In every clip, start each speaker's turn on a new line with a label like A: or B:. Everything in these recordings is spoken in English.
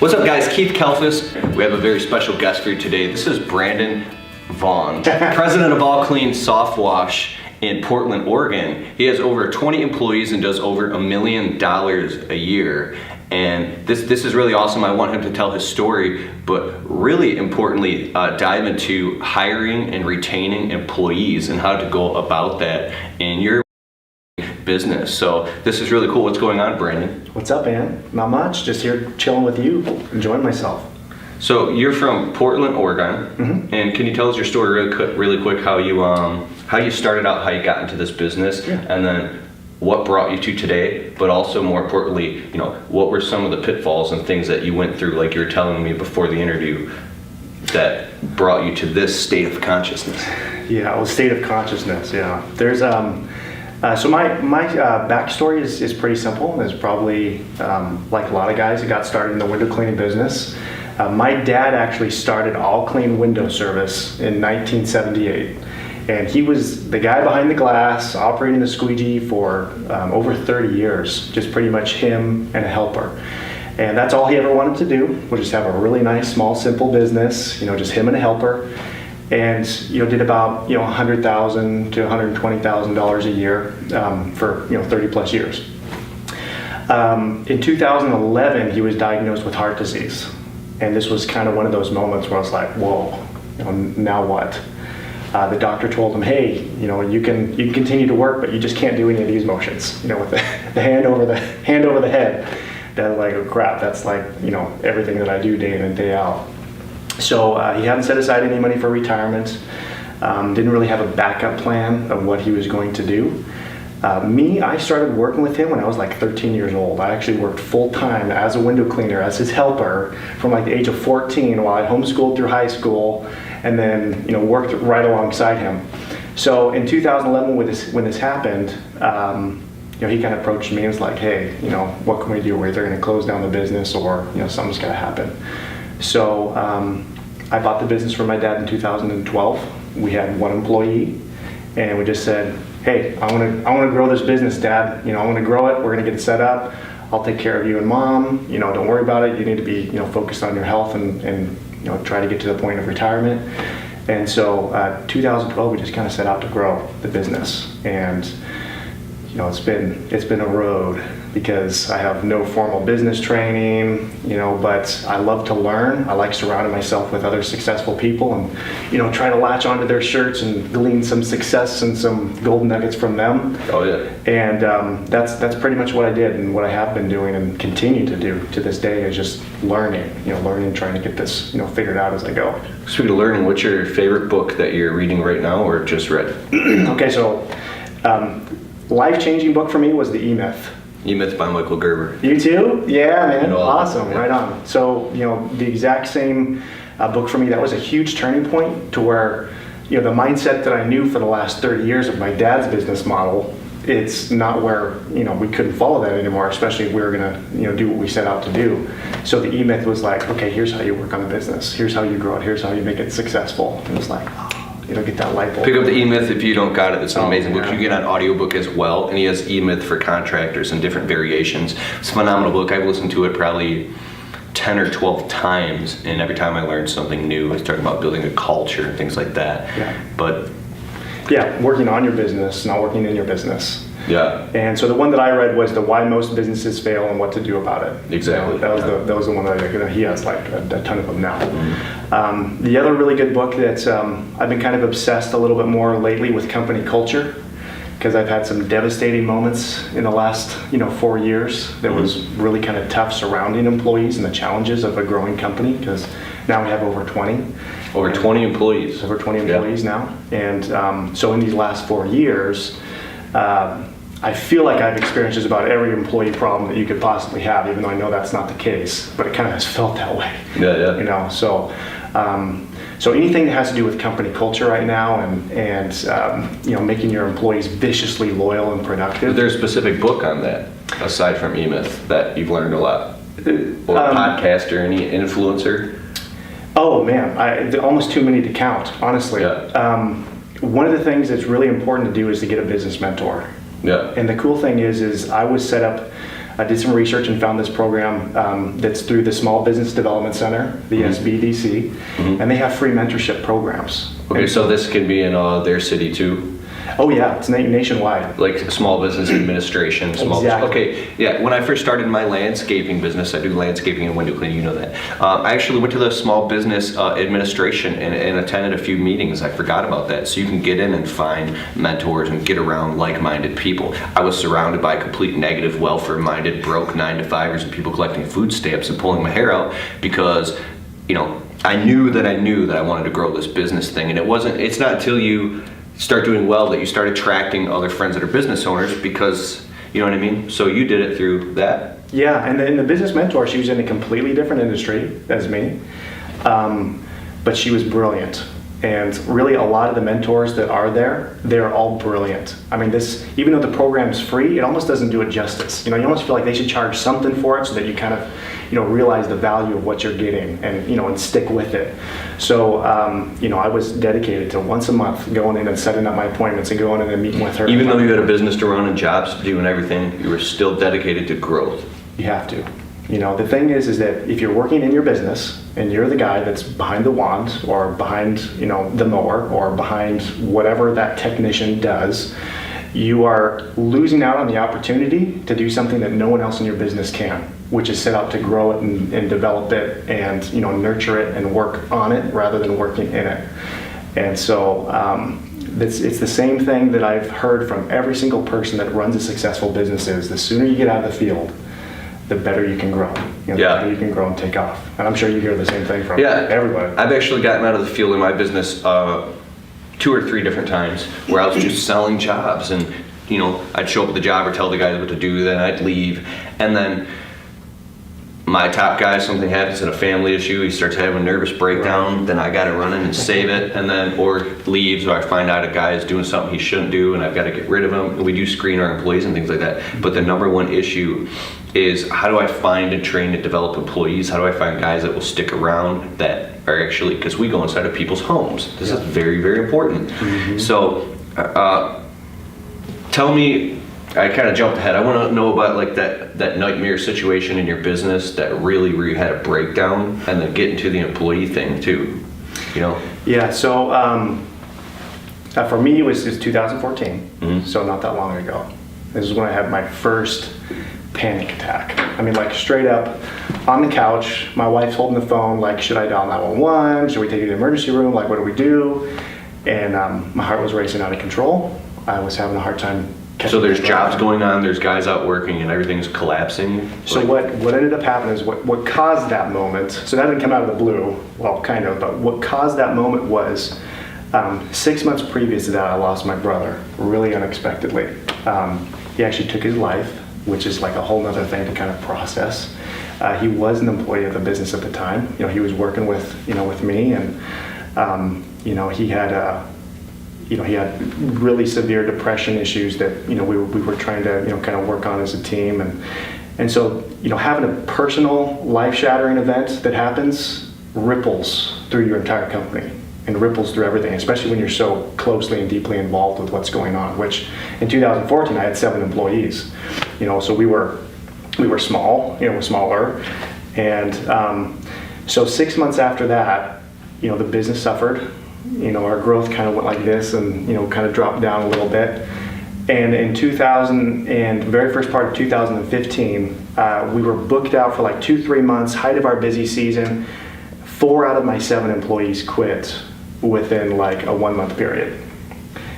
A: What's up, guys? Keith Kelfis. We have a very special guest for you today. This is Brandon Vaughn, president of All Clean Soft Wash in Portland, Oregon. He has over 20 employees and does over $1 million a year. And this is really awesome. I want him to tell his story, but really importantly, dive into hiring and retaining employees and how to go about that in your business. So this is really cool. What's going on, Brandon?
B: What's up, man? Not much. Just here chilling with you, enjoying myself.
A: So you're from Portland, Oregon, and can you tell us your story really quick? How you started out, how you got into this business, and then what brought you to today? But also, more importantly, what were some of the pitfalls and things that you went through, like you were telling me before the interview, that brought you to this state of consciousness?
B: Yeah, well, state of consciousness. Yeah, there's so my backstory is pretty simple. It's probably like a lot of guys that got started in the window cleaning business. My dad actually started All Clean Window Service in 1978, and he was the guy behind the glass operating the squeegee for over 30 years. Just pretty much him and a helper, and that's all he ever wanted to do, was just have a really nice, small, simple business. Just him and a helper. And did about $100,000 to $120,000 a year for 30 plus years. In 2011, he was diagnosed with heart disease, and this was kind of one of those moments where I was like, "Whoa, now what?" The doctor told him, "Hey, you can continue to work, but you just can't do any of these motions. With the hand over the head." That's like, oh crap, that's like everything that I do day in and day out. So he hadn't set aside any money for retirement, didn't really have a backup plan of what he was going to do. I started working with him when I was like 13 years old. I actually worked full-time as a window cleaner, as his helper, from like the age of 14 while I homeschooled through high school, and then worked right alongside him. So in 2011, when this happened, he kind of approached me and was like, "Hey, what can we do? We're either going to close down the business or something's going to happen." So I bought the business from my dad in 2012. We had one employee, and we just said, "Hey, I want to grow this business, Dad. I want to grow it. We're going to get it set up. I'll take care of you and Mom. Don't worry about it. You need to be focused on your health and try to get to the point of retirement." And so 2012, we just kind of set out to grow the business, and it's been a road, because I have no formal business training, but I love to learn. I like surrounding myself with other successful people and, try to latch onto their shirts and glean some success and some golden nuggets from them.
A: Oh yeah.
B: And that's pretty much what I did, and what I have been doing and continue to do to this day is just learning, trying to get this, figured out as I go.
A: Speaking of learning, what's your favorite book that you're reading right now or just read?
B: Okay, so life-changing book for me was the E-Myth.
A: E-Myth by Michael Gerber.
B: You too? Yeah, man. Awesome.
A: Yeah.
B: Right on. So, the exact same book for me, that was a huge turning point to where, the mindset that I knew for the last 30 years of my dad's business model, it's not where, we couldn't follow that anymore, especially if we were going to, do what we set out to do. So the E-Myth was like, okay, here's how you work on the business. Here's how you grow it. Here's how you make it successful. And it was like, get that light bulb.
A: Pick up the E-Myth if you don't got it. It's an amazing book. You get an audiobook as well, and he has E-Myth for contractors and different variations. It's a phenomenal book. I've listened to it probably 10 or 12 times, and every time I learned something new. It's talking about building a culture and things like that.
B: Yeah.
A: But
B: working on your business, not working in your business.
A: Yeah.
B: And so the one that I read was the Why Most Businesses Fail and What to Do About It.
A: Exactly.
B: That was the one that he has like a ton of them now. Mm-hmm. The other really good book that I've been kind of obsessed a little bit more lately with company culture, because I've had some devastating moments in the last 4 years that was really kind of tough surrounding employees and the challenges of a growing company, because now we have over 20.
A: Over 20 employees.
B: Over 20 employees now. And so in these last 4 years, I feel like I've experienced just about every employee problem that you could possibly have, even though I know that's not the case, but it kind of has felt that way.
A: Yeah.
B: So anything that has to do with company culture right now and making your employees viciously loyal and productive.
A: Is there a specific book on that, aside from E-Myth, that you've learned a lot? Or a podcast or any influencer?
B: Oh man, almost too many to count, honestly.
A: Yeah.
B: One of the things that's really important to do is to get a business mentor.
A: Yeah.
B: And the cool thing is I was set up I did some research and found this program that's through the Small Business Development Center, the SBDC, and they have free mentorship programs.
A: Okay, so this can be in their city too?
B: Oh yeah, it's nationwide.
A: Like small business administration, small
B: Exactly.
A: Okay, yeah, when I first started my landscaping business, I do landscaping and window cleaning, you know that. I actually went to the small business administration and attended a few meetings. I forgot about that. So you can get in and find mentors and get around like-minded people. I was surrounded by complete negative, welfare-minded, broke 9-to-5ers and people collecting food stamps and pulling my hair out because, you know, I knew that I wanted to grow this business thing. And it's not until you start doing well that you start attracting other friends that are business owners because, you know what I mean? So you did it through that?
B: Yeah, and then the business mentor, she was in a completely different industry as me, but she was brilliant. And really a lot of the mentors that are there, they're all brilliant. I mean, even though the program's free, it almost doesn't do it justice. You know, you almost feel like they should charge something for it so that you kind of, you know, realize the value of what you're getting and, you know, and stick with it. So, you know, I was dedicated to once a month going in and setting up my appointments and going in and meeting with her.
A: Even though you had a business to run and jobs to do and everything, you were still dedicated to growth.
B: You have to. You know, the thing is that if you're working in your business and you're the guy that's behind the wand or behind, you know, the mower or behind whatever that technician does, you are losing out on the opportunity to do something that no one else in your business can, which is set out to grow it and develop it and, you know, nurture it and work on it rather than working in it. And so it's the same thing that I've heard from every single person that runs a successful business is the sooner you get out of the field, the better you can grow. You know, the better you can grow and take off. And I'm sure you hear the same thing from everybody.
A: I've actually gotten out of the field in my business 2 or 3 different times where I was just selling jobs and, you know, I'd show up at the job or tell the guys what to do, then I'd leave. And then my top guy, something happens in a family issue, he starts having a nervous breakdown, then I gotta run in and save it, and then, or leaves, or I find out a guy is doing something he shouldn't do and I've gotta get rid of him. And we do screen our employees and things like that. But the number one issue is how do I find and train and develop employees? How do I find guys that will stick around that are actually, because we go inside of people's homes. This is very, very important. So tell me, I kind of jumped ahead. I want to know about like that nightmare situation in your business that really where you had a breakdown, and then get into the employee thing too, you know?
B: Yeah, so for me it was 2014, so not that long ago. This is when I had my first panic attack. I mean, like straight up on the couch, my wife's holding the phone, like, should I dial 911? Should we take you to the emergency room? Like, what do we do? And my heart was racing out of control. I was having a hard time.
A: So there's jobs going on, there's guys out working, and everything's collapsing.
B: So what ended up happening is what caused that moment. So that didn't come out of the blue, well, kind of, but what caused that moment was 6 months previous to that, I lost my brother really unexpectedly. He actually took his life, which is like a whole nother thing to kind of process. He was an employee of the business at the time. You know, he was working with me, and you know, he had really severe depression issues that, you know, we were trying to, you know, kind of work on as a team, and so, you know, having a personal life-shattering event that happens ripples through your entire company and ripples through everything, especially when you're so closely and deeply involved with what's going on. Which in 2014 I had 7 employees, you know, so we were small, you know, we're smaller, and so 6 months after that, you know, the business suffered. You know, our growth kind of went like this and, you know, kind of dropped down a little bit. And in 2000 and very first part of 2015, we were booked out for like 2-3 months, height of our busy season. 4 out of my 7 employees quit within like a 1-month period.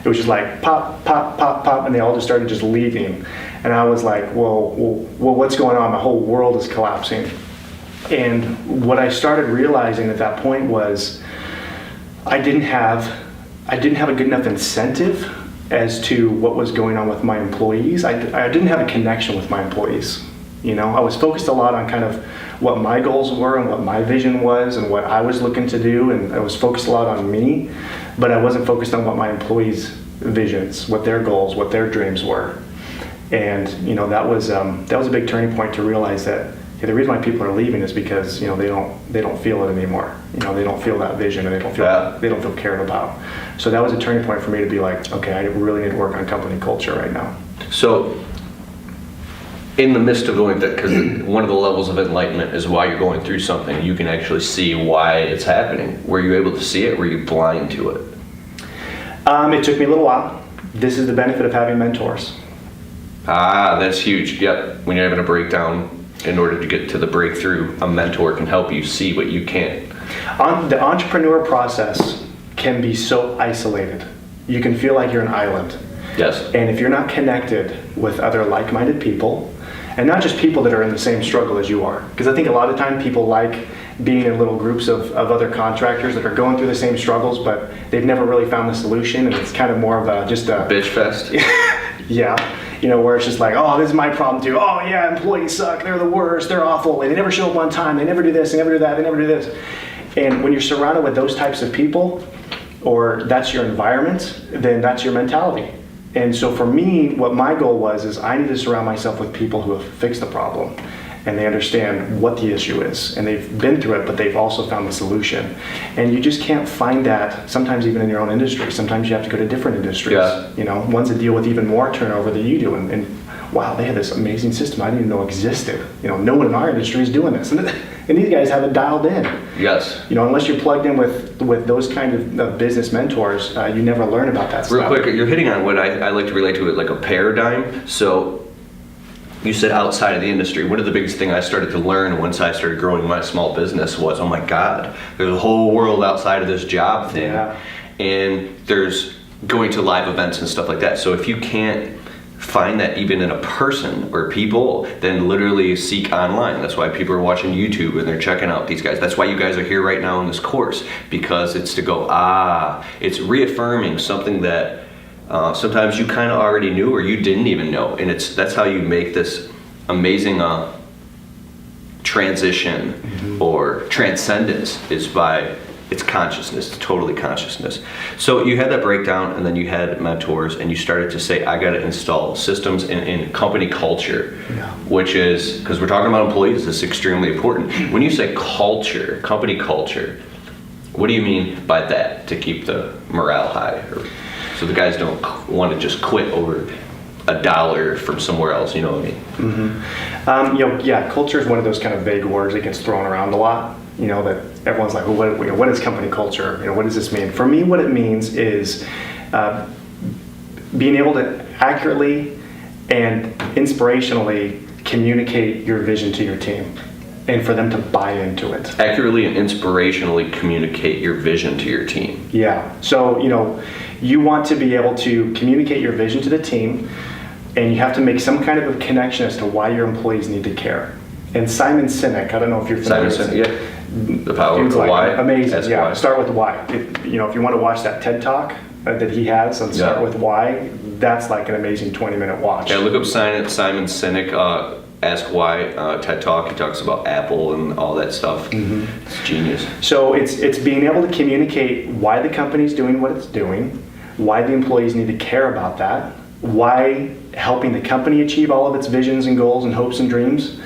B: It was just like pop, pop, pop, pop, and they all just started just leaving. And I was like, well, what's going on? My whole world is collapsing. And what I started realizing at that point was I didn't have a good enough incentive as to what was going on with my employees. I didn't have a connection with my employees. You know, I was focused a lot on kind of what my goals were and what my vision was and what I was looking to do, and I was focused a lot on me, but I wasn't focused on what my employees' visions, what their goals, what their dreams were. And, you know, that was a big turning point to realize that the reason why people are leaving is because, you know, they don't feel it anymore. You know, they don't feel that vision, and they don't feel cared about. So that was a turning point for me to be like, okay, I really need to work on company culture right now.
A: So in the midst of going through, because one of the levels of enlightenment is while you're going through something, you can actually see why it's happening. Were you able to see it? Were you blind to it?
B: It took me a little while. This is the benefit of having mentors.
A: That's huge. Yep. When you're having a breakdown, in order to get to the breakthrough, a mentor can help you see what you can't.
B: The entrepreneur process can be so isolated. You can feel like you're an island.
A: Yes.
B: And if you're not connected with other like-minded people, and not just people that are in the same struggle as you are, because I think a lot of time people like being in little groups of other contractors that are going through the same struggles, but they've never really found the solution, and it's kind of more of just a
A: bitch fest.
B: Yeah, where it's just like, oh, this is my problem too. Oh yeah, employees suck. They're the worst. They're awful. They never show up on time. They never do this. They never do that. They never do this. And when you're surrounded with those types of people, or that's your environment, then that's your mentality. And so for me, what my goal was is I need to surround myself with people who have fixed the problem and they understand what the issue is and they've been through it, but they've also found the solution. And you just can't find that sometimes even in your own industry. Sometimes you have to go to different industries, ones that deal with even more turnover than you do. And wow, they have this amazing system I didn't even know existed. No one in our industry is doing this. And these guys have it dialed in.
A: Yes.
B: Unless you're plugged in with those kind of business mentors, you never learn about that stuff.
A: Real quick, you're hitting on what I like to relate to it like a paradigm. So you said outside of the industry. One of the biggest thing I started to learn once I started growing my small business was, oh my God, there's a whole world outside of this job thing.
B: Yeah.
A: And there's going to live events and stuff like that. So if you can't find that even in a person or people, then literally seek online. That's why people are watching YouTube and they're checking out these guys. That's why you guys are here right now in this course, because it's to go, it's reaffirming something that sometimes you kind of already knew or you didn't even know. And that's how you make this amazing transition or transcendence, is by it's consciousness, totally consciousness. So you had that breakdown and then you had mentors and you started to say, I got to install systems in company culture, which is, because we're talking about employees, this is extremely important. When you say culture, company culture, what do you mean by that to keep the morale high? So the guys don't want to just quit over $1 from somewhere else, you know what I mean?
B: Culture is one of those kind of vague words that gets thrown around a lot. That everyone's like, well, what is company culture? What does this mean? For me, what it means is being able to accurately and inspirationally communicate your vision to your team and for them to buy into it.
A: Accurately and inspirationally communicate your vision to your team.
B: Yeah. So, you want to be able to communicate your vision to the team, and you have to make some kind of a connection as to why your employees need to care. And Simon Sinek, I don't know if you're familiar with
A: Sinek, The power of the why.
B: Amazing.
A: That's
B: yeah.
A: why.
B: Start with why. If you want to watch that TED Talk that he has on Start with Why, that's like an amazing 20-minute watch.
A: Yeah, look up Simon Sinek, Ask Why, TED Talk. He talks about Apple and all that stuff. It's genius.
B: So it's being able to communicate why the company's doing what it's doing, why the employees need to care about that, why helping the company achieve all of its visions and goals and hopes and dreams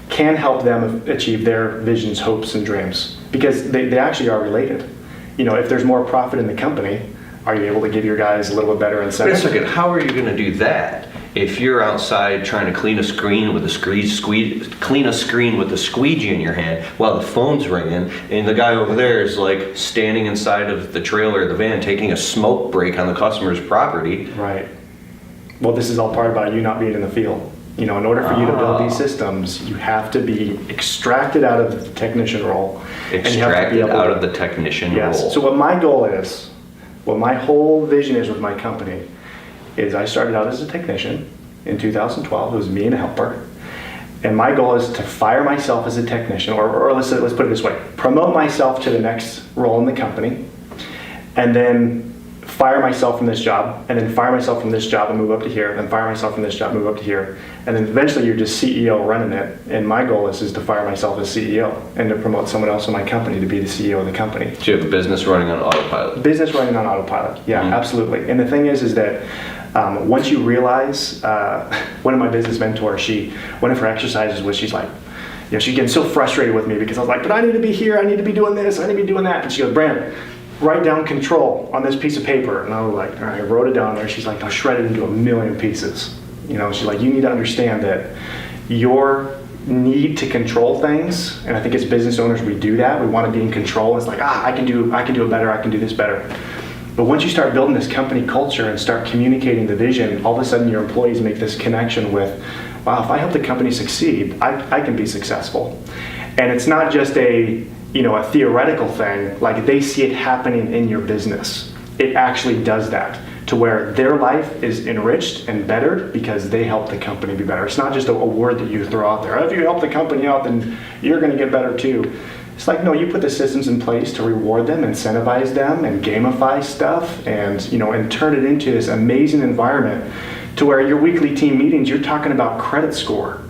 B: can help them achieve their visions, hopes, and dreams, because they actually are related. If there's more profit in the company, are you able to give your guys a little bit better incentive?
A: Wait a second, how are you going to do that if you're outside trying to clean a screen with a squeegee in your hand while the phone's ringing, and the guy over there is like standing inside of the trailer or the van taking a smoke break on the customer's property?
B: Right. Well, this is all part about you not being in the field. In order for you to build these systems, you have to be extracted out of the technician role.
A: Extracted out of the technician role.
B: So what my goal is, what my whole vision is with my company, is I started out as a technician in 2012. It was me and a helper. And my goal is to fire myself as a technician, or let's put it this way, promote myself to the next role in the company, and then fire myself from this job, and then fire myself from this job and move up to here, and then fire myself from this job, move up to here, and then eventually you're just CEO running it. And my goal is to fire myself as CEO and to promote someone else in my company to be the CEO of the company.
A: So you have a business running on autopilot.
B: Business running on autopilot, yeah, absolutely. And the thing is that once you realize, one of my business mentors, one of her exercises was she's like, she's getting so frustrated with me because I was like, but I need to be here, I need to be doing this, I need to be doing that. And she goes, Brandon, write down control on this piece of paper. And I was like, all right, I wrote it down there. She's like, I'll shred it into 1,000,000 pieces. She's like, you need to understand that your need to control things, and I think as business owners we do that. We want to be in control. It's like, I can do it better, I can do this better. But once you start building this company culture and start communicating the vision, all of a sudden your employees make this connection with, wow, if I help the company succeed, I can be successful. And it's not just a theoretical thing, like they see it happening in your business. It actually does that, to where their life is enriched and bettered because they help the company be better. It's not just a word that you throw out there. If you help the company out, then you're going to get better too. It's like, no, you put the systems in place to reward them, incentivize them, and gamify stuff, and turn it into this amazing environment to where your weekly team meetings, you're talking about credit score.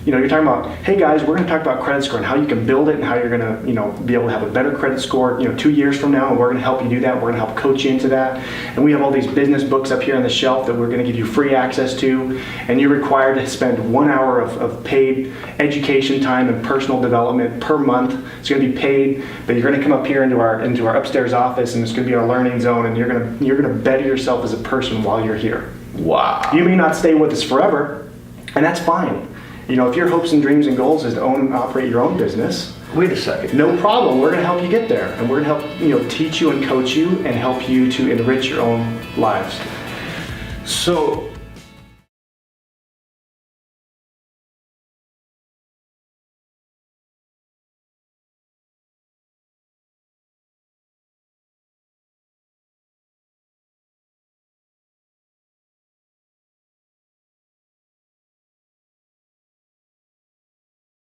B: You're talking about, hey guys, we're going to talk about credit score and how you can build it and how you're going to, be able to have a better credit score, 2 years from now, and we're going to help you do that. We're going to help coach you into that. And we have all these business books up here on the shelf that we're going to give you free access to, and you're required to spend 1 hour of paid education time and personal development per month. It's going to be paid, but you're going to come up here into our upstairs office, and it's going to be our learning zone, and you're going to better yourself as a person while you're here.
A: Wow.
B: You may not stay with us forever, and that's fine. If your hopes and dreams and goals is to own and operate your own business,
A: Wait a second.
B: no problem. We're going to help you get there, and we're going to help teach you and coach you and help you to enrich your own lives.
A: So